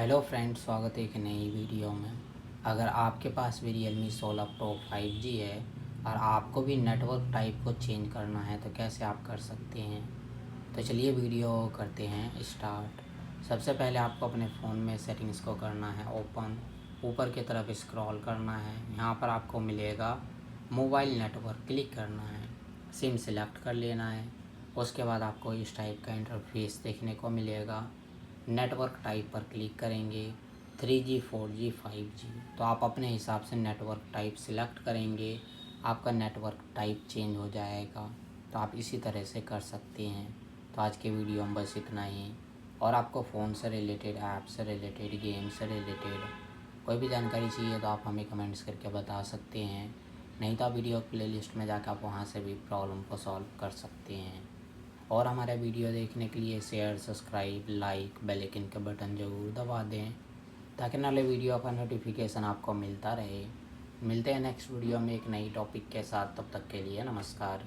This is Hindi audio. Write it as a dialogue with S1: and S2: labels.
S1: हेलो फ्रेंड्स, स्वागत है एक नई वीडियो में। अगर आपके पास भी Realme 16 Pro 5G है और आपको भी नेटवर्क टाइप को चेंज करना है तो कैसे आप कर सकते हैं। तो चलिए वीडियो करते हैं स्टार्ट। सबसे पहले आपको अपने फ़ोन में सेटिंग्स को करना है ओपन। ऊपर की तरफ स्क्रॉल करना है, यहाँ पर आपको मिलेगा मोबाइल नेटवर्क, क्लिक करना है, सिम सेलेक्ट कर लेना है। उसके बाद आपको इस टाइप का इंटरफेस देखने को मिलेगा। नेटवर्क टाइप पर क्लिक करेंगे, 3G 4G 5G, तो आप अपने हिसाब से नेटवर्क टाइप सिलेक्ट करेंगे, आपका नेटवर्क टाइप चेंज हो जाएगा। तो आप इसी तरह से कर सकते हैं। तो आज के वीडियो में बस इतना ही। और आपको फ़ोन से रिलेटेड, ऐप से रिलेटेड, गेम से रिलेटेड कोई भी जानकारी चाहिए तो आप हमें कमेंट्स करके बता सकते हैं। नहीं तो आप वीडियो प्लेलिस्ट में जाकर आप वहाँ से भी प्रॉब्लम को सॉल्व कर सकते हैं। और हमारे वीडियो देखने के लिए share, subscribe, like, bell icon के बटन ज़रूर दबा दें ताकि नए वीडियो का नोटिफिकेशन आपको मिलता रहे। मिलते हैं नेक्स्ट वीडियो में एक नई टॉपिक के साथ। तब तक के लिए नमस्कार।